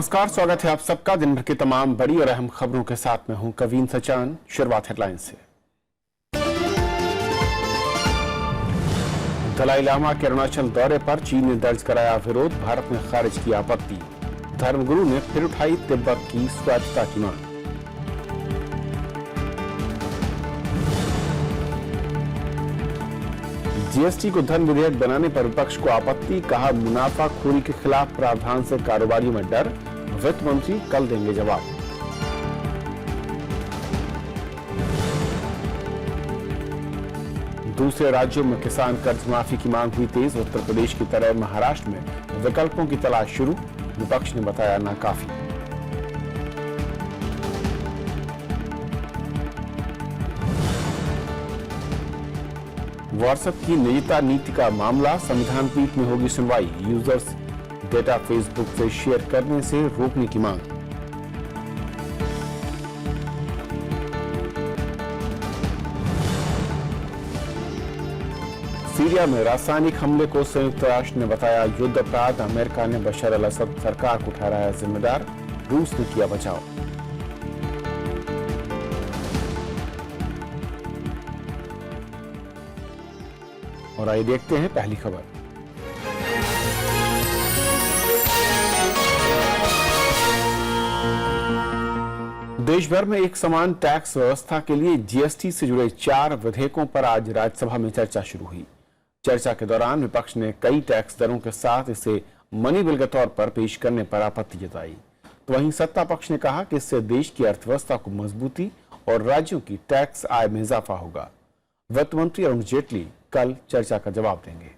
नमस्कार, स्वागत है आप सबका दिन भर की तमाम बड़ी और अहम खबरों के साथ में हूं कवीन सचान। शुरुआत हेडलाइन से। दलाई लामा के अरुणाचल दौरे पर चीन ने दर्ज कराया विरोध, भारत ने खारिज की आपत्ति। धर्मगुरु ने फिर उठाई तिब्बत की स्वायत्तता की मांग। जीएसटी को धन विधेयक बनाने पर विपक्ष को आपत्ति, कहा मुनाफाखोरी के खिलाफ प्रावधान से कारोबारियों में डर। वित्त मंत्री कल देंगे जवाब। दूसरे राज्यों में किसान कर्ज माफी की मांग हुई तेज, उत्तर प्रदेश की तरह महाराष्ट्र में विकल्पों की तलाश शुरू, विपक्ष ने बताया नाकाफी। व्हाट्सएप की निजता नीति का मामला, संविधान पीठ में होगी सुनवाई। यूजर्स डेटा फेसबुक से शेयर करने से रोकने की मांग। सीरिया में रासायनिक हमले को संयुक्त राष्ट्र ने बताया युद्ध अपराध, अमेरिका ने बशर अल असद सरकार को ठहराया जिम्मेदार, रूस ने किया बचाव। और आइए देखते हैं पहली खबर। देश भर में एक समान टैक्स व्यवस्था के लिए जीएसटी से जुड़े 4 विधेयकों पर आज राज्यसभा में चर्चा शुरू हुई। चर्चा के दौरान विपक्ष ने कई टैक्स दरों के साथ इसे मनी बिल के तौर पर पेश करने पर आपत्ति जताई, तो वहीं सत्ता पक्ष ने कहा कि इससे देश की अर्थव्यवस्था को मजबूती और राज्यों की टैक्स आय में इजाफा होगा। वित्त मंत्री अरुण जेटली कल चर्चा का जवाब देंगे।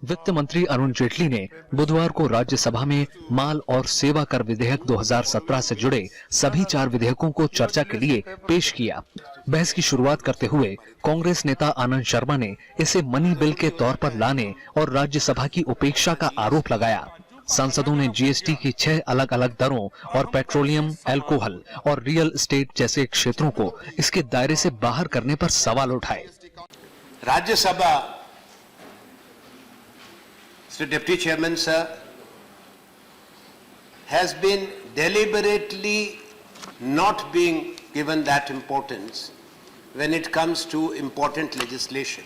वित्त मंत्री अरुण जेटली ने बुधवार को राज्यसभा में माल और सेवा कर विधेयक 2017 से जुड़े सभी 4 विधेयकों को चर्चा के लिए पेश किया। बहस की शुरुआत करते हुए कांग्रेस नेता आनंद शर्मा ने इसे मनी बिल के तौर पर लाने और राज्यसभा की उपेक्षा का आरोप लगाया। सांसदों ने जीएसटी की 6 अलग अलग दरों और पेट्रोलियम, अल्कोहल और रियल एस्टेट जैसे क्षेत्रों को इसके दायरे से बाहर करने पर सवाल उठाए। Rajya Sabha Deputy Chairman sir has been deliberately not being given that importance when it comes to important legislation,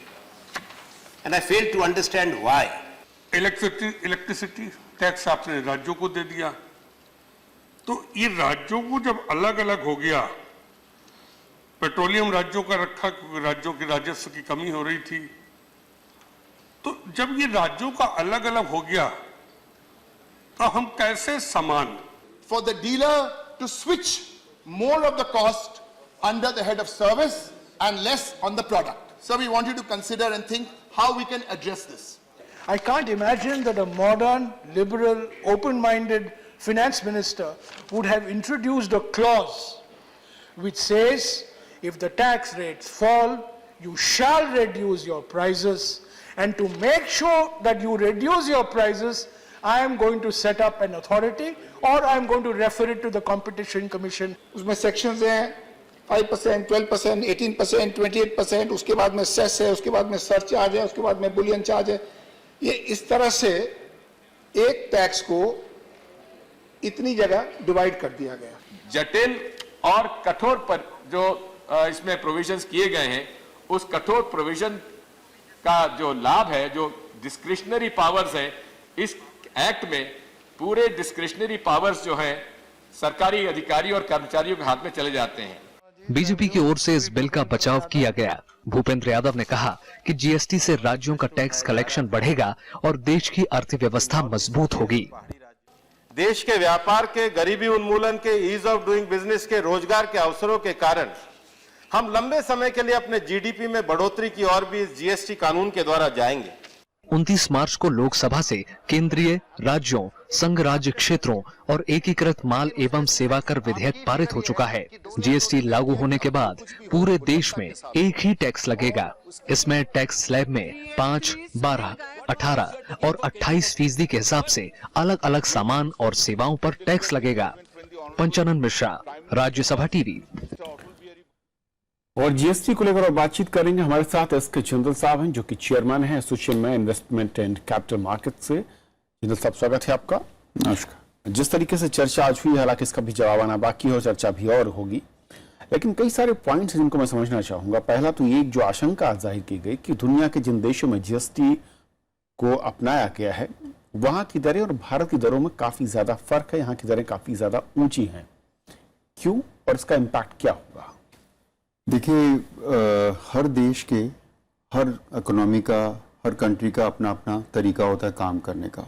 and I fail to understand why. Electricity tax आपने राज्यों को दे दिया, तो ये राज्यों को जब अलग अलग हो गया, पेट्रोलियम राज्यों का रखा क्योंकि राज्यों के राजस्व की कमी हो रही थी, तो जब ये राज्यों का अलग अलग हो गया तो हम कैसे समान। For the dealer to switch more of the cost under the head of service and less on the product. So we want you to consider and think how we can address this. I can't imagine that a modern, liberal, open-minded finance minister would have introduced a clause which says if the tax rates fall, you shall reduce your prices. And to make sure that you reduce your prices, I am going to set up an authority or I am going to refer it to the Competition Commission. उसमें sections हैं 5%, 12%, 18%, 28%, उसके बाद में cess है, उसके बाद में surcharge है, उसके बाद में बुलियन चार्ज है। ये इस तरह से एक टैक्स को इतनी जगह डिवाइड कर दिया गया। जटिल और कठोर पर जो इसमें प्रोविजंस किए गए हैं, उस कठोर प्रोविजन का जो लाभ है, जो डिस्क्रिशनरी पावर्स हैं, इस एक्ट में पूरे डिस्क्रिशनरी पावर्स जो हैं सरकारी अधिकारी और कर्मचारियों के हाथ में चले जाते हैं। बीजेपी की ओर से इस बिल का बचाव किया गया। भूपेंद्र यादव ने कहा कि जीएसटी से राज्यों का टैक्स कलेक्शन बढ़ेगा और देश की अर्थव्यवस्था मजबूत होगी। देश के व्यापार के, गरीबी उन्मूलन के, ईज ऑफ डूइंग बिजनेस के, रोजगार के अवसरों के कारण हम लंबे समय के लिए अपने जीडीपी में बढ़ोतरी की ओर भी इस जीएसटी कानून के द्वारा जाएंगे। 29 मार्च को लोकसभा से केंद्रीय, राज्यों, संघ राज्य क्षेत्रों और एकीकृत माल एवं सेवा कर विधेयक पारित हो चुका है। जीएसटी लागू होने के बाद पूरे देश में एक ही टैक्स लगेगा। इसमें टैक्स स्लैब में 5, 12, 18 और 28% के हिसाब से अलग अलग सामान और सेवाओं पर टैक्स लगेगा। पंचानन मिश्रा, राज्यसभा टीवी। और जीएसटी को लेकर और बातचीत करेंगे। हमारे साथ एसके जिंदल साहब हैं जो कि चेयरमैन हैं एसोसिएशन में इन्वेस्टमेंट एंड कैपिटल मार्केट से। जिंदल साहब, स्वागत है आपका। नमस्कार। जिस तरीके से चर्चा आज हुई, हालांकि इसका भी जवाब आना बाकी है और चर्चा भी और होगी, लेकिन कई सारे पॉइंट्स जिनको मैं समझना चाहूंगा। पहला तो ये जो आशंका जाहिर की गई कि दुनिया के जिन देशों में जीएसटी को अपनाया गया है वहां की दरें और भारत की दरों में काफी ज्यादा फर्क है, यहाँ की दरें काफी ज्यादा ऊंची हैं। क्यों और इसका इम्पैक्ट क्या होगा? देखिए, हर देश के, हर इकोनॉमी का, हर कंट्री का अपना अपना तरीका होता है काम करने का।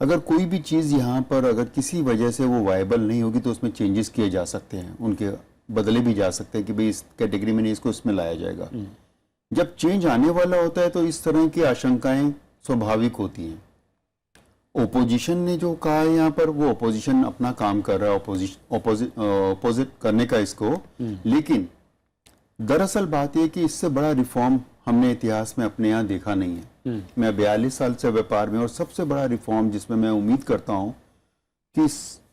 अगर कोई भी चीज़ यहाँ पर अगर किसी वजह से वो वायबल नहीं होगी तो उसमें चेंजेस किए जा सकते हैं, उनके बदले भी जा सकते हैं कि भाई इस कैटेगरी में नहीं, इसको इसमें लाया जाएगा। जब चेंज आने वाला होता है तो इस तरह की आशंकाएं स्वाभाविक होती हैं। ओपोजिशन ने जो कहा है यहाँ पर, वो ओपोजिशन अपना काम कर रहा है, ओपोजिट करने का इसको, लेकिन दरअसल बात यह कि इससे बड़ा रिफॉर्म हमने इतिहास में अपने यहाँ देखा नहीं है। मैं 42 साल से व्यापार में, और सबसे बड़ा रिफॉर्म जिसमें मैं उम्मीद करता हूँ कि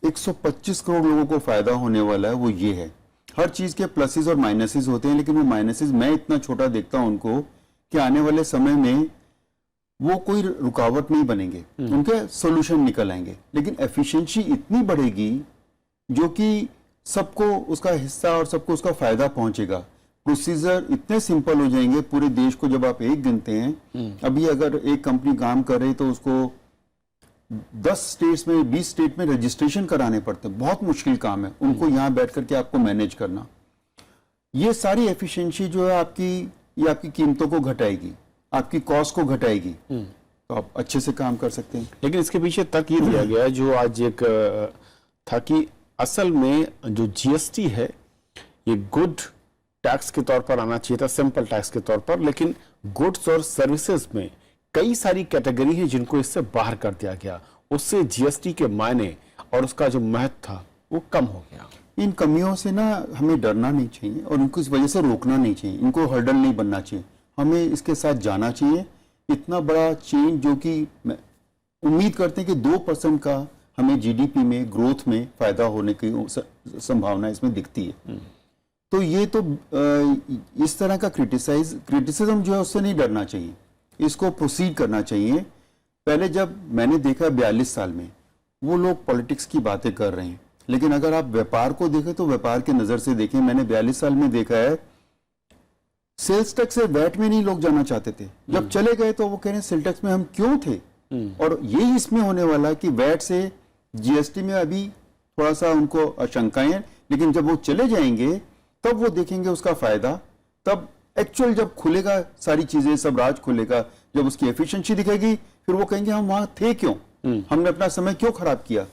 125 करोड़ लोगों को फायदा होने वाला है वो ये है। हर चीज के प्लसेस और माइनसेस होते हैं, लेकिन वो माइनसेस मैं इतना छोटा देखता हूं उनको कि आने वाले समय में वो कोई रुकावट नहीं बनेंगे, उनके सॉल्यूशन निकल आएंगे। लेकिन एफिशिएंसी इतनी बढ़ेगी जो कि सबको उसका हिस्सा और सबको उसका फायदा पहुंचेगा। प्रोसीजर इतने सिंपल हो जाएंगे पूरे देश को। जब आप एक गिनते हैं, अभी अगर एक कंपनी काम कर रही तो उसको 10 स्टेट्स में, 20 स्टेट में रजिस्ट्रेशन कराने पड़ते हैं। बहुत मुश्किल काम है उनको यहाँ बैठ करके आपको मैनेज करना। ये सारी एफिशिएंसी जो है आपकी, ये आपकी कीमतों को घटाएगी, आपकी कॉस्ट को घटाएगी, तो आप अच्छे से काम कर सकते हैं। लेकिन इसके पीछे तर्क ये दिया गया है जो आज एक था कि असल में जो जीएसटी है ये गुड टैक्स के तौर पर आना चाहिए था, सिंपल टैक्स के तौर पर, लेकिन गुड्स और सर्विसेज में कई सारी कैटेगरी है जिनको इससे बाहर कर दिया गया। उससे जीएसटी के मायने और उसका जो महत्व था वो कम हो गया। इन कमियों से ना हमें डरना नहीं चाहिए और इनको इस वजह से रोकना नहीं चाहिए, इनको हर्डल नहीं बनना चाहिए, हमें इसके साथ जाना चाहिए। इतना बड़ा चेंज जो कि उम्मीद करते हैं कि 2% का हमें जीडीपी में ग्रोथ में फायदा होने की संभावना इसमें दिखती है। तो ये तो इस तरह का क्रिटिसिज्म जो है उससे नहीं डरना चाहिए, इसको प्रोसीड करना चाहिए। पहले जब मैंने देखा 42 साल में वो लोग पॉलिटिक्स की बातें कर रहे हैं, लेकिन अगर आप व्यापार को देखें तो व्यापार के नजर से देखें, मैंने 42 साल में देखा है सेल्स टैक्स से वैट में नहीं लोग जाना चाहते थे। जब चले गए तो वो कह रहे हैं सेल्स टैक्स में हम क्यों थे। और यही इसमें होने वाला कि वैट से जीएसटी में अभी थोड़ा सा उनको आशंकाएं हैं, लेकिन जब वो चले जाएंगे तब वो देखेंगे उसका फायदा। तब एक्चुअल जब खुलेगा सारी चीजें, सब राज खुलेगा, जब उसकी एफिशिएंसी दिखेगी, फिर वो कहेंगे हम वहां थे क्यों, हमने अपना समय क्यों खराब किया।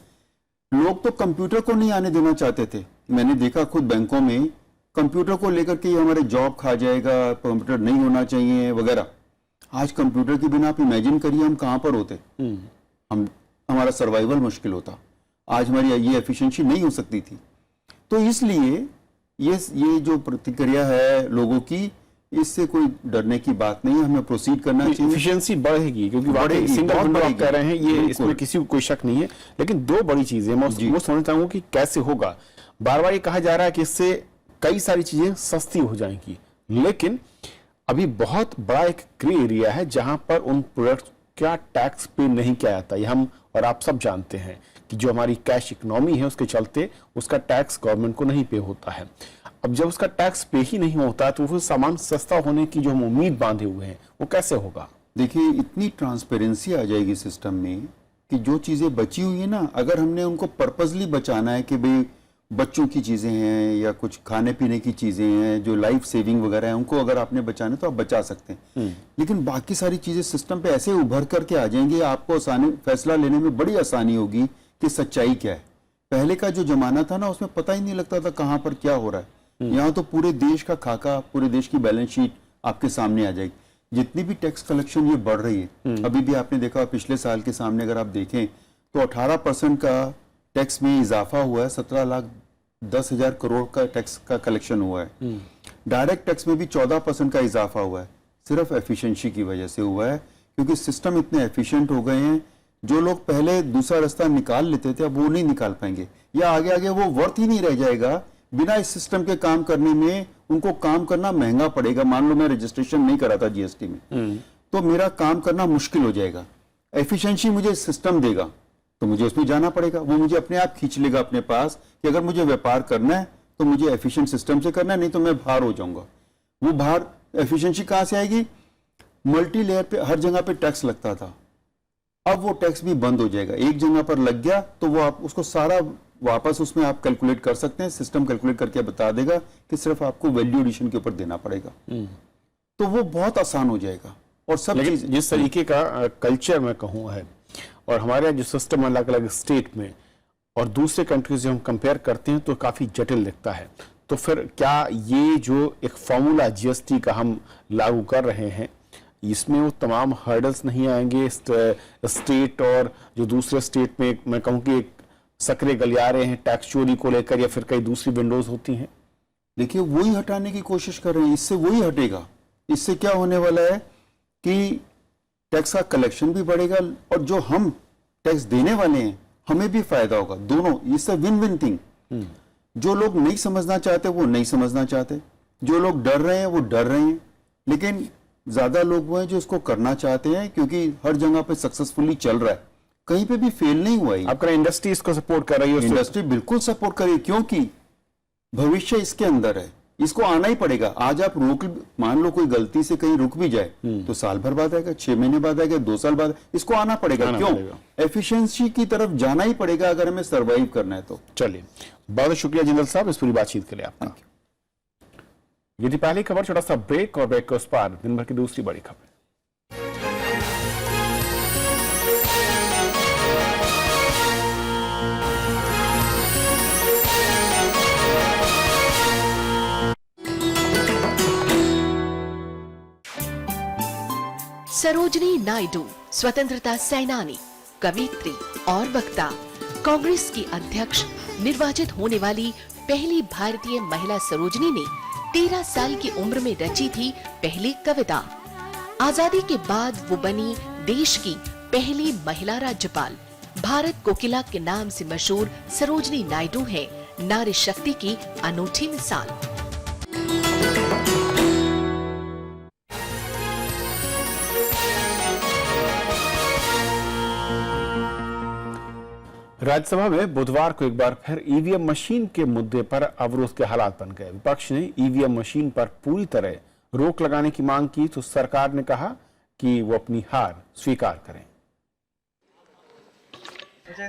लोग तो कंप्यूटर को नहीं आने देना चाहते थे। मैंने देखा खुद बैंकों में कंप्यूटर को लेकर के हमारे जॉब खा जाएगा, कंप्यूटर नहीं होना चाहिए वगैरह। आज कंप्यूटर के बिना आप इमेजिन करिए हम कहां पर होते, हमारा सर्वाइवल मुश्किल होता। आज हमारी ये एफिशिएंसी नहीं हो सकती थी। तो इसलिए ये जो प्रतिक्रिया है लोगों की, इससे कोई डरने की बात नहीं है, हमें प्रोसीड करना चाहिए। एफिशिएंसी बढ़ेगी क्योंकि वाकई सिंगल विंडो आप कह रहे हैं, ये इसमें किसी को कोई शक नहीं है। लेकिन दो बड़ी चीजें मैं समझता हूं कि कैसे होगा। बार बार ये कहा जा रहा है कि इससे कई सारी चीजें सस्ती हो जाएंगी, लेकिन अभी बहुत बड़ा एक ग्रे एरिया है जहां पर उन प्रोडक्ट का टैक्स पे नहीं किया जाता। ये हम और आप सब जानते हैं कि जो हमारी कैश इकोनॉमी है उसके चलते उसका टैक्स गवर्नमेंट को नहीं पे होता है। अब जब उसका टैक्स पे ही नहीं होता तो फिर सामान सस्ता होने की जो हम उम्मीद बांधे हुए हैं वो कैसे होगा। देखिए, इतनी ट्रांसपेरेंसी आ जाएगी सिस्टम में कि जो चीजें बची हुई है ना, अगर हमने उनको पर्पसली बचाना है कि भाई बच्चों की चीजें हैं या कुछ खाने पीने की चीजें हैं जो लाइफ सेविंग वगैरह है, उनको अगर आपने बचाना तो आप बचा सकते हैं। लेकिन बाकी सारी चीजें सिस्टम पे ऐसे उभर करके आ जाएंगी, आपको फैसला लेने में बड़ी आसानी होगी कि सच्चाई क्या है। पहले का जो जमाना था ना, उसमें पता ही नहीं लगता था कहां पर क्या हो रहा है। यहाँ तो पूरे देश का खाका, पूरे देश की बैलेंस शीट आपके सामने आ जाएगी। जितनी भी टैक्स कलेक्शन ये बढ़ रही है, अभी भी आपने देखा पिछले साल के सामने अगर आप देखें तो 18% का टैक्स में इजाफा हुआ है, 17,10,000 करोड़ का टैक्स का कलेक्शन हुआ है। डायरेक्ट टैक्स में भी 14% का इजाफा हुआ है, सिर्फ एफिशिएंसी की वजह से हुआ है, क्योंकि सिस्टम इतने एफिशिएंट हो गए हैं। जो लोग पहले दूसरा रास्ता निकाल लेते थे अब वो नहीं निकाल पाएंगे, या आगे आगे वो वर्थ ही नहीं रह जाएगा। बिना इस सिस्टम के काम करने में उनको काम करना महंगा पड़ेगा। मान लो मैं रजिस्ट्रेशन नहीं करा था जीएसटी में, तो मेरा काम करना मुश्किल हो जाएगा। एफिशिएंसी मुझे सिस्टम देगा तो मुझे उसमें जाना पड़ेगा, वो मुझे अपने आप खींच लेगा अपने पास कि अगर मुझे व्यापार करना है तो मुझे एफिशिएंट सिस्टम से करना है, नहीं तो मैं बाहर हो जाऊंगा। वो बाहर एफिशिएंसी कहां से आएगी? मल्टी लेयर पे हर जगह पे टैक्स लगता था, अब वो टैक्स भी बंद हो जाएगा। एक जगह पर लग गया तो वो आप उसको सारा वापस उसमें आप कैलकुलेट कर सकते हैं, सिस्टम कैलकुलेट करके बता देगा कि सिर्फ आपको वैल्यू एडिशन के ऊपर देना पड़ेगा, तो वो बहुत आसान हो जाएगा। और सब लेकिन चीज जिस तरीके का कल्चर मैं कहूँ है, और हमारे यहाँ जो सिस्टम अलग अलग स्टेट में और दूसरे कंट्रीज से हम कंपेयर करते हैं तो काफी जटिल दिखता है। तो फिर क्या ये जो एक फॉर्मूला जीएसटी का हम लागू कर रहे हैं, इसमें वो तमाम हर्डल्स नहीं आएंगे स्टेट और जो दूसरे स्टेट में मैं कहूँ कि एक सक्रिय गलियारे हैं टैक्स चोरी को लेकर, या फिर कई दूसरी विंडोज होती हैं? देखिए वही हटाने की कोशिश कर रहे हैं, इससे वही हटेगा। इससे क्या होने वाला है कि टैक्स का कलेक्शन भी बढ़ेगा और जो हम टैक्स देने वाले हैं हमें भी फायदा होगा, दोनों। इससे विन विन थिंग। जो लोग नहीं समझना चाहते वो नहीं समझना चाहते, जो लोग डर रहे हैं वो डर रहे हैं, लेकिन ज्यादा लोग वो हैं जो इसको करना चाहते हैं क्योंकि हर जगह पे सक्सेसफुली चल रहा है, कहीं पे भी फेल नहीं हुआ है। आपका इंडस्ट्री इसको सपोर्ट कर रही है? इंडस्ट्री बिल्कुल सपोर्ट कर रही है क्योंकि भविष्य इसके अंदर है, इसको आना ही पड़ेगा। आज आप रोक, मान लो कोई गलती से कहीं रुक भी जाए तो साल भर बाद आएगा, 6 महीने बाद आएगा, 2 साल बाद, इसको आना पड़ेगा। क्यों? एफिशिएंसी की तरफ जाना ही पड़ेगा अगर हमें सर्वाइव करना है तो। चलिए, बहुत शुक्रिया जिंदल साहब इस पूरी बातचीत के लिए आपका। ये थी पहली खबर, छोटा सा ब्रेक और ब्रेक के उस पार दिन भर की दूसरी बड़ी खबर। सरोजनी नायडू स्वतंत्रता सेनानी, कवयित्री और वक्ता, कांग्रेस की अध्यक्ष निर्वाचित होने वाली पहली भारतीय महिला सरोजनी ने 13 साल की उम्र में रची थी पहली कविता। आजादी के बाद वो बनी देश की पहली महिला राज्यपाल। भारत कोकिला के नाम से मशहूर सरोजनी नायडू है नारी शक्ति की अनूठी मिसाल। राज्यसभा में बुधवार को एक बार फिर ईवीएम मशीन के मुद्दे पर अवरोध के हालात बन गए। विपक्ष ने ईवीएम मशीन पर पूरी तरह रोक लगाने की मांग की तो सरकार ने कहा कि वो अपनी हार स्वीकार करें।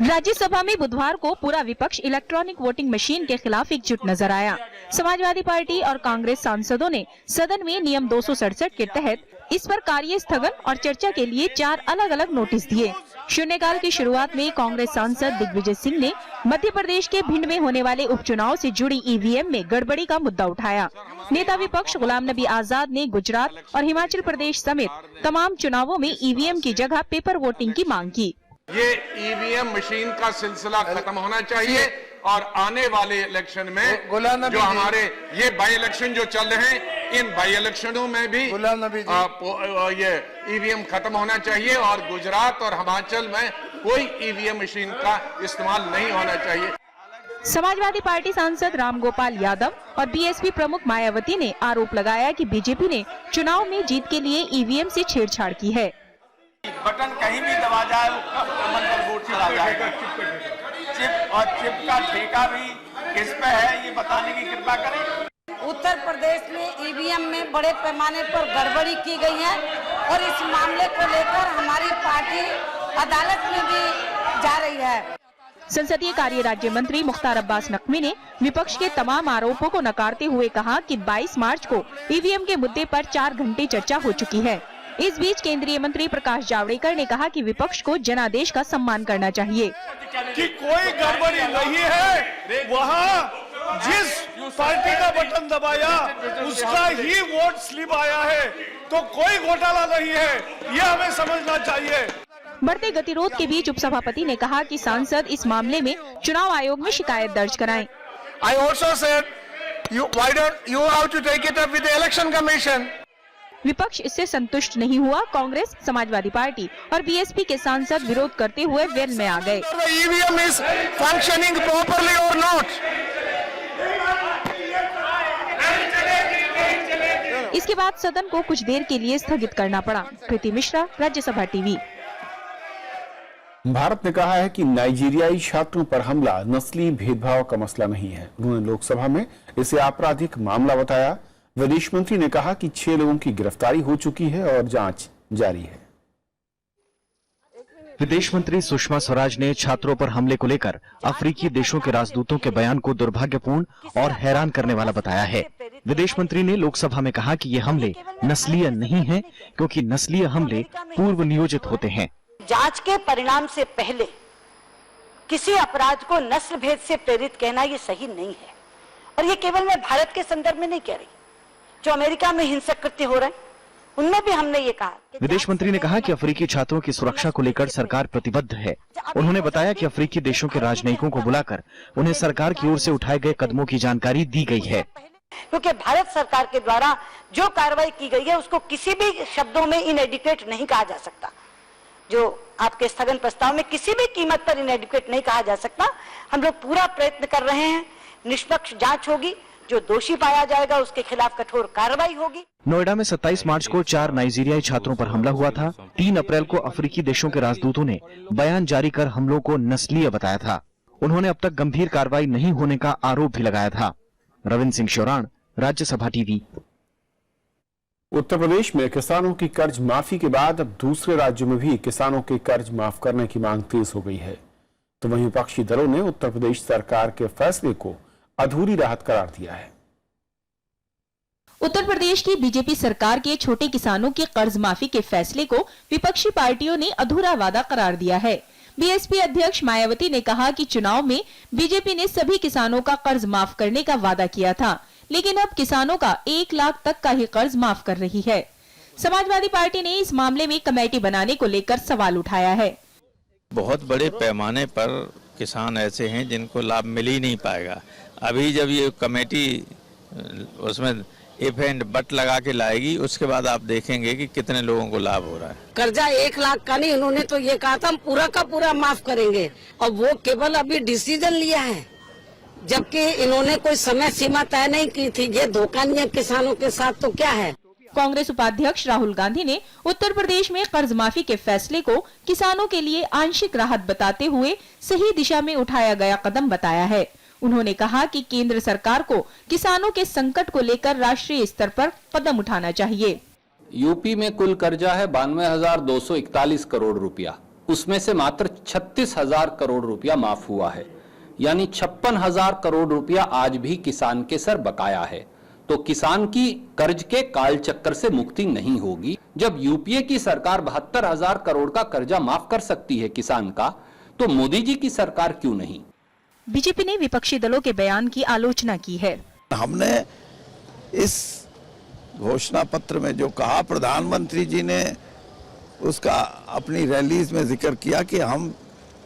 राज्यसभा में बुधवार को पूरा विपक्ष इलेक्ट्रॉनिक वोटिंग मशीन के खिलाफ एकजुट नजर आया। समाजवादी पार्टी और कांग्रेस सांसदों ने सदन में नियम 267 के तहत इस पर कार्य स्थगन और चर्चा के लिए 4 अलग अलग नोटिस दिए। शून्यकाल की शुरुआत में कांग्रेस सांसद दिग्विजय सिंह ने मध्य प्रदेश के भिंड में होने वाले उपचुनाव से जुड़ी ईवीएम में गड़बड़ी का मुद्दा उठाया। नेता विपक्ष गुलाम नबी आजाद ने गुजरात और हिमाचल प्रदेश समेत तमाम चुनावों में ईवीएम की जगह पेपर वोटिंग की मांग की। ये ईवीएम मशीन का सिलसिला खत्म होना चाहिए और आने वाले इलेक्शन में जो हमारे ये बाई इलेक्शन जो चल रहे हैं, इन बाई इलेक्शनों में भी ये ईवीएम खत्म होना चाहिए और गुजरात और हिमाचल में कोई ईवीएम मशीन का इस्तेमाल नहीं होना चाहिए। समाजवादी पार्टी सांसद रामगोपाल यादव और बीएसपी प्रमुख मायावती ने आरोप लगाया कि बीजेपी ने चुनाव में जीत के लिए ईवीएम से छेड़छाड़ की है। बटन कहीं भी दबा जाए मन पर वोट चला जाएगा। चिप और चिप का ठेका भी किस पे है ये बताने की कृपा करें। उत्तर प्रदेश में ईवीएम में बड़े पैमाने पर गड़बड़ी की गई है और इस मामले को लेकर हमारी पार्टी अदालत में भी जा रही है। संसदीय कार्य राज्य मंत्री मुख्तार अब्बास नकवी ने विपक्ष के तमाम आरोपों को नकारते हुए कहा कि 22 मार्च को ईवीएम के मुद्दे पर 4 घंटे चर्चा हो चुकी है। इस बीच केंद्रीय मंत्री प्रकाश जावड़ेकर ने कहा कि विपक्ष को जनादेश का सम्मान करना चाहिए कि कोई गड़बड़ी नहीं है, वहाँ जिस पार्टी का बटन दबाया उसका ही वोट स्लिप आया है, तो कोई घोटाला नहीं है, ये हमें समझना चाहिए। बढ़ते गतिरोध के बीच उपसभापति ने कहा कि सांसद इस मामले में चुनाव आयोग में शिकायत दर्ज कराएं। I also said, why don't you have to take it up with the election commission? विपक्ष इससे संतुष्ट नहीं हुआ। कांग्रेस, समाजवादी पार्टी और बीएसपी के सांसद विरोध करते हुए वेल में आ गए। EVM is functioning properly or not? इसके बाद सदन को कुछ देर के लिए स्थगित करना पड़ा। कृति मिश्रा, राज्यसभा टीवी। भारत ने कहा है कि नाइजीरियाई छात्रों पर हमला नस्ली भेदभाव का मसला नहीं है। उन्होंने लोकसभा में इसे आपराधिक मामला बताया। विदेश मंत्री ने कहा कि 6 लोगों की गिरफ्तारी हो चुकी है और जांच जारी है। विदेश मंत्री सुषमा स्वराज ने छात्रों पर हमले को लेकर अफ्रीकी देशों के राजदूतों के बयान को दुर्भाग्यपूर्ण और हैरान करने वाला बताया है। विदेश मंत्री ने लोकसभा में कहा कि ये हमले नस्लीय नहीं हैं, क्योंकि नस्लीय हमले पूर्व नियोजित होते हैं। जांच के परिणाम से पहले किसी अपराध को नस्ल भेद से प्रेरित कहना ये सही नहीं है। और ये केवल मैं भारत के संदर्भ में नहीं कह रही, जो अमेरिका में हिंसक कृत्य हो रहे हैं उनमें भी हमने ये कहा। विदेश मंत्री ने कहा कि अफ्रीकी छात्रों की सुरक्षा को लेकर सरकार प्रतिबद्ध है। उन्होंने बताया कि अफ्रीकी देशों के राजनयिकों को बुलाकर उन्हें सरकार की ओर से उठाए गए कदमों की जानकारी दी गई है। क्योंकि भारत सरकार के द्वारा जो कार्रवाई की गई है उसको किसी भी शब्दों में इनएडिक्वेट नहीं कहा जा सकता। जो आपके स्थगन प्रस्ताव में किसी भी कीमत पर इनएडिक्वेट नहीं कहा जा सकता। हम लोग पूरा प्रयत्न कर रहे हैं, निष्पक्ष जांच होगी, जो दोषी पाया जाएगा उसके खिलाफ कठोर कार्रवाई होगी। नोएडा में 27 मार्च को 4 नाइजीरियाई छात्रों पर हमला हुआ था। 3 अप्रैल को अफ्रीकी देशों के राजदूतों ने बयान जारी कर हमलों को नस्लीय बताया था। उन्होंने अब तक गंभीर कार्रवाई नहीं होने का आरोप भी लगाया था। रविंद्र सिंह शोराण, राज्यसभा टीवी। उत्तर प्रदेश में किसानों की कर्ज माफी के बाद अब दूसरे राज्यों में भी किसानों के कर्ज माफ करने की मांग तेज हो गई है। तो वहीं विपक्षी दलों ने उत्तर प्रदेश सरकार के फैसले को अधूरी राहत करार दिया है। उत्तर प्रदेश की बीजेपी सरकार के छोटे किसानों के कर्ज माफी के फैसले को विपक्षी पार्टियों ने अधूरा वादा करार दिया है। बीएसपी अध्यक्ष मायावती ने कहा कि चुनाव में बीजेपी ने सभी किसानों का कर्ज माफ करने का वादा किया था, लेकिन अब किसानों का 1 लाख तक का ही कर्ज माफ कर रही है। समाजवादी पार्टी ने इस मामले में कमेटी बनाने को लेकर सवाल उठाया है। बहुत बड़े पैमाने पर किसान ऐसे हैं जिनको लाभ मिल ही नहीं पाएगा। अभी जब ये कमेटी उसमें इफ एंड बट लगा के लाएगी, उसके बाद आप देखेंगे कि कितने लोगों को लाभ हो रहा है। कर्जा 1 लाख का नहीं, उन्होंने तो ये कहा था हम पूरा का पूरा माफ करेंगे, और वो केवल अभी डिसीजन लिया है, जबकि इन्होंने कोई समय सीमा तय नहीं की थी। ये धोखा नहीं है किसानों के साथ तो क्या है। कांग्रेस उपाध्यक्ष राहुल गांधी ने उत्तर प्रदेश में कर्ज माफी के फैसले को किसानों के लिए आंशिक राहत बताते हुए सही दिशा में उठाया गया कदम बताया है। उन्होंने कहा कि केंद्र सरकार को किसानों के संकट को लेकर राष्ट्रीय स्तर पर कदम उठाना चाहिए। यूपी में कुल कर्जा है 92,241 करोड़ रुपया, उसमें से मात्र 36,000 करोड़ रुपया माफ हुआ है, यानी 56,000 करोड़ रुपया आज भी किसान के सर बकाया है। तो किसान की कर्ज के काल चक्कर से मुक्ति नहीं होगी। जब यूपीए की सरकार 72,000 करोड़ का कर्जा माफ कर सकती है किसान का, तो मोदी जी की सरकार क्यों नहीं। बीजेपी ने विपक्षी दलों के बयान की आलोचना की है। हमने इस घोषणा पत्र में जो कहा, प्रधानमंत्री जी ने उसका अपनी रैलीज में जिक्र किया कि हम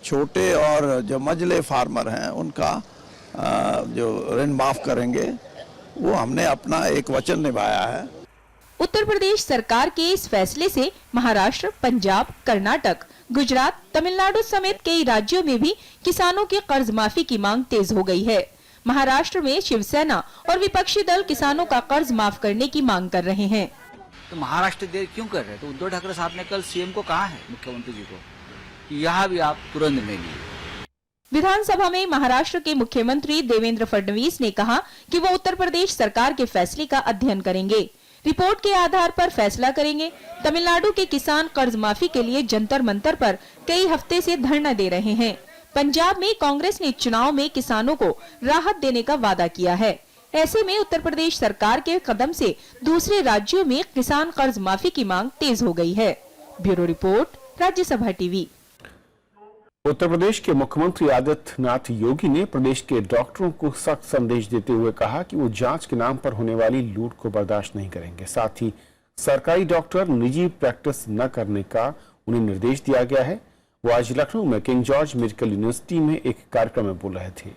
छोटे और जो मझले फार्मर हैं उनका जो ऋण माफ करेंगे, वो हमने अपना एक वचन निभाया है। उत्तर प्रदेश सरकार के इस फैसले से महाराष्ट्र, पंजाब, कर्नाटक, गुजरात, तमिलनाडु समेत कई राज्यों में भी किसानों के कर्ज माफी की मांग तेज हो गई है। महाराष्ट्र में शिवसेना और विपक्षी दल किसानों का कर्ज माफ करने की मांग कर रहे हैं। तो महाराष्ट्र देर क्यों कर रहे हैं? तो उद्धव ठाकरे साहब ने कल सीएम को कहा है, मुख्यमंत्री जी को, कि यहाँ भी आप तुरंत ले लीजिए। विधानसभा में महाराष्ट्र के मुख्यमंत्री देवेंद्र फडणवीस ने कहा कि वो उत्तर प्रदेश सरकार के फैसले का अध्ययन करेंगे, रिपोर्ट के आधार पर फैसला करेंगे। तमिलनाडु के किसान कर्ज माफी के लिए जंतर मंतर पर कई हफ्ते से धरना दे रहे हैं। पंजाब में कांग्रेस ने चुनाव में किसानों को राहत देने का वादा किया है। ऐसे में उत्तर प्रदेश सरकार के कदम से दूसरे राज्यों में किसान कर्ज माफी की मांग तेज हो गई है। Bureau report, Rajya Sabha TV. Uttar Pradesh के मुख्यमंत्री आदित्यनाथ योगी ने प्रदेश के डॉक्टरों को सख्त संदेश देते हुए कहा कि वो जांच के नाम पर होने वाली लूट को बर्दाश्त नहीं करेंगे। साथ ही सरकारी डॉक्टर निजी प्रैक्टिस न करने का उन्हें निर्देश दिया गया है। वो आज लखनऊ में किंग जॉर्ज मेडिकल यूनिवर्सिटी में एक कार्यक्रम में बोल रहे थे।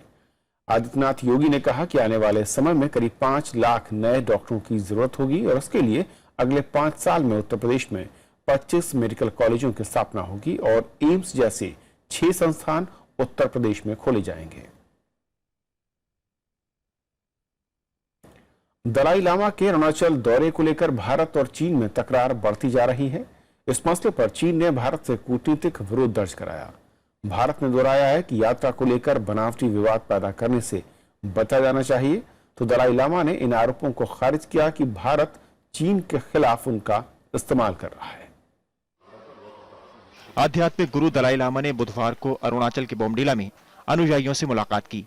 आदित्यनाथ योगी ने कहा कि आने वाले समय में करीब 5 लाख नए डॉक्टरों की जरूरत होगी और उसके लिए अगले 5 साल में उत्तर प्रदेश में 25 मेडिकल कॉलेजों की स्थापना होगी और एम्स जैसे 6 संस्थान उत्तर प्रदेश में खोले जाएंगे। दलाई लामा के अरुणाचल दौरे को लेकर भारत और चीन में तकरार बढ़ती जा रही है। इस मसले पर चीन ने भारत से कूटनीतिक विरोध दर्ज कराया। भारत ने दोहराया है कि यात्रा को लेकर बनावटी विवाद पैदा करने से बचा जाना चाहिए। तो दलाई लामा ने इन आरोपों को खारिज किया कि भारत चीन के खिलाफ उनका इस्तेमाल कर रहा है। आध्यात्मिक गुरु दलाई लामा ने बुधवार को अरुणाचल के बोमडीला में अनुयायियों से मुलाकात की।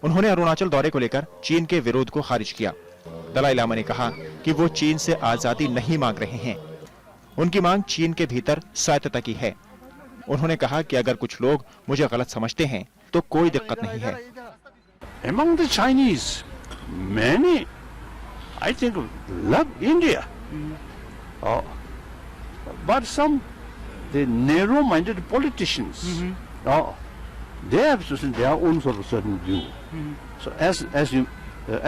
उन्होंने अरुणाचल दौरे को लेकर चीन के विरोध को खारिज किया। दलाई लामा ने कहा कि वो चीन से आजादी नहीं मांग रहे हैं, उनकी मांग चीन के भीतर स्वायत्तता की है। उन्होंने कहा कि अगर कुछ लोग मुझे गलत समझते हैं तो कोई दिक्कत नहीं है। Among the Chinese, many, I think, love India. But some, the narrow-minded politicians, they have their own sort of certain view. So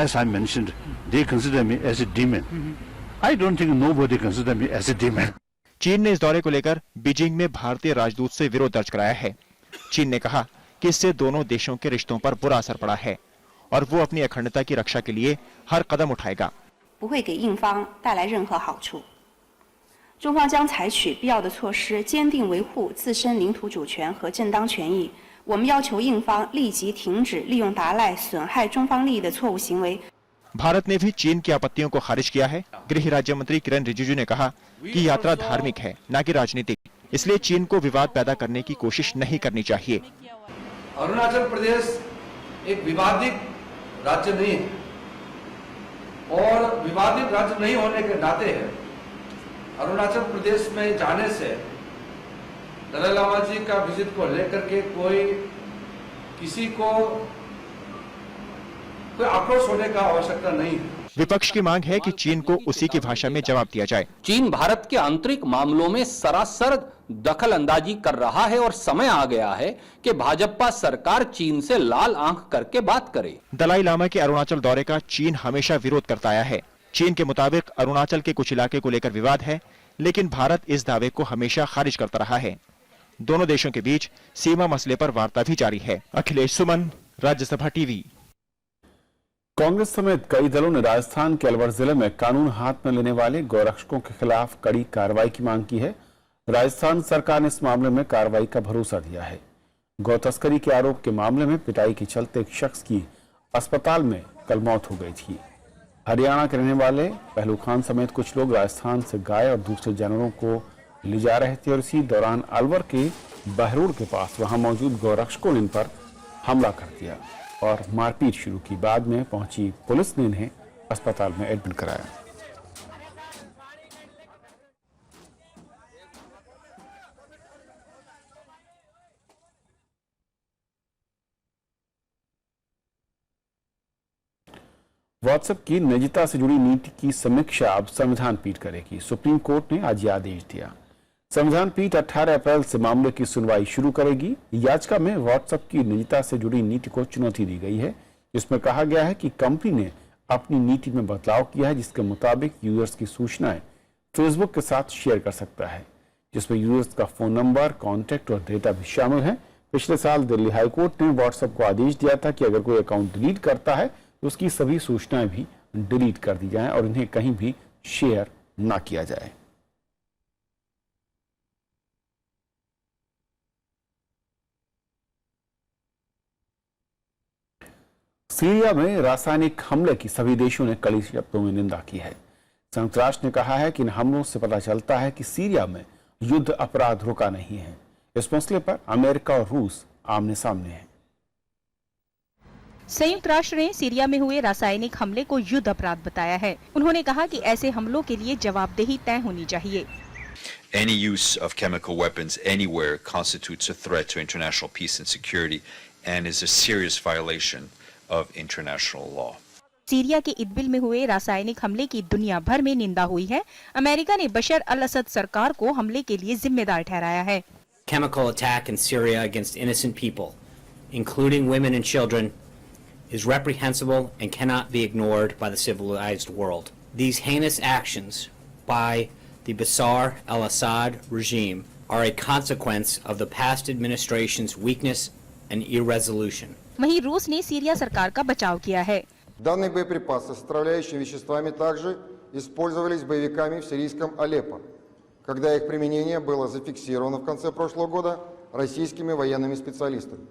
as I mentioned, they consider me as a demon. I don't think nobody consider me as a demon. चीन ने इस दौरे को लेकर Beijing में भारतीय राजदूत से विरोध दर्ज कराया है। चीन ने कहा कि इससे दोनों देशों के रिश्तों पर बुरा असर पड़ा है और वो अपनी अखंडता की रक्षा के लिए हर कदम उठाएगा। 不会给印方带来任何好处。中方将采取必要的措施，坚定维护自身领土主权和正当权益。我们要求印方立即停止利用达赖损害中方利益的错误行为。 भारत ने भी चीन की आपत्तियों को खारिज किया है। गृह राज्य मंत्री किरण रिजिजू ने कहा कि यात्रा धार्मिक है, न कि राजनीतिक, इसलिए चीन को विवाद पैदा करने की कोशिश नहीं करनी चाहिए। अरुणाचल प्रदेश एक विवादित राज्य नहीं है और विवादित राज्य नहीं होने के नाते है अरुणाचल प्रदेश में जाने से दलाई लामा जी का विजिट को लेकर के किसी को कोई आक्रोश होने का आवश्यकता नहीं है। विपक्ष की मांग है कि चीन को उसी की भाषा में जवाब दिया जाए। चीन भारत के आंतरिक मामलों में सरासर दखल अंदाजी कर रहा है और समय आ गया है कि भाजपा सरकार चीन से लाल आंख करके बात करे। दलाई लामा के अरुणाचल दौरे का चीन हमेशा विरोध करता आया है। चीन के मुताबिक अरुणाचल के कुछ इलाके को लेकर विवाद है, लेकिन भारत इस दावे को हमेशा खारिज करता रहा है। दोनों देशों के बीच सीमा मसले पर वार्ता भी जारी है। अखिलेश सुमन, राज्यसभा टीवी। कांग्रेस समेत कई दलों ने राजस्थान के अलवर जिले में कानून हाथ में लेने वाले गौरक्षकों के खिलाफ कड़ी कार्रवाई की मांग की है। राजस्थान सरकार ने इस मामले में कार्रवाई का भरोसा दिया है। गौ तस्करी के आरोप के मामले में पिटाई के चलते एक शख्स की अस्पताल में कल मौत हो गई थी। हरियाणा के रहने वाले पहलू खान समेत कुछ लोग राजस्थान से गाय और दूसरे जानवरों को ले जा रहे थे और इसी दौरान अलवर के बहरूड़ के पास वहां मौजूद गौरक्षकों ने इन पर हमला कर दिया और मारपीट शुरू की। बाद में पहुंची पुलिस ने इन्हें अस्पताल में एडमिट कराया। व्हाट्सएप की निजता से जुड़ी नीति की समीक्षा अब संविधान पीठ करेगी। सुप्रीम कोर्ट ने आज यह आदेश दिया। संविधान पीठ 18 अप्रैल से मामले की सुनवाई शुरू करेगी। याचिका में व्हाट्सएप की निजता से जुड़ी नीति को चुनौती दी गई है, जिसमें कहा गया है कि कंपनी ने अपनी नीति में बदलाव किया है, जिसके मुताबिक यूजर्स की सूचनाएं फेसबुक के साथ शेयर कर सकता है, जिसमें यूजर्स का फोन नंबर, कॉन्टैक्ट और डेटा भी शामिल है। पिछले साल दिल्ली हाईकोर्ट ने व्हाट्सएप को आदेश दिया था कि अगर कोई अकाउंट डिलीट करता है तो उसकी सभी सूचनाएं भी डिलीट कर दी जाएं और इन्हें कहीं भी शेयर ना किया जाए। सीरिया में रासायनिक हमले की सभी देशों ने कड़ी शब्दों में निंदा की है। संयुक्त राष्ट्र ने कहा है कि इन हमलों से पता चलता है कि सीरिया में युद्ध अपराध रुका नहीं है। इस मसले पर अमेरिका और रूस आमने सामने हैं। संयुक्त राष्ट्र ने सीरिया में हुए रासायनिक हमले को युद्ध अपराध बताया है। उन्होंने कहा कि ऐसे हमलों के लिए जवाबदेही तय होनी चाहिए। Any use of chemical weapons anywhere constitutes a threat to international peace and security and is a serious violation of international law. Syria के इदबिल में हुए रासायनिक हमले की दुनिया भर में निंदा हुई है। अमेरिका ने बशर अल-असद सरकार को हमले के लिए जिम्मेदार ठहराया है। Chemical attack in Syria against innocent people, including women and children, is reprehensible and cannot be ignored by the civilized world. These heinous actions by the Bashar al-Assad regime are a consequence of the past administration's weakness and irresolution. वहीं रूस ने Syria सरकार का बचाव किया है। Данные боеприпасы с отравляющими веществами также использовались боевиками в сирийском Алеппо. Когда их применение было зафиксировано в конце прошлого года, российскими военными специалистами.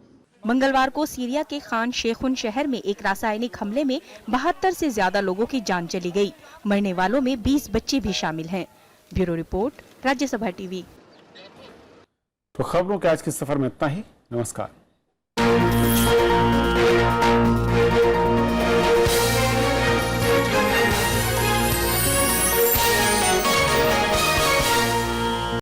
मंगलवार को सीरिया के खान शेखुन शहर में एक रासायनिक हमले में 72 से ज्यादा लोगों की जान चली गई। मरने वालों में 20 बच्चे भी शामिल हैं। Bureau report, Rajya Sabha TV. तो खबरों के आज के सफर में इतना ही। नमस्कार।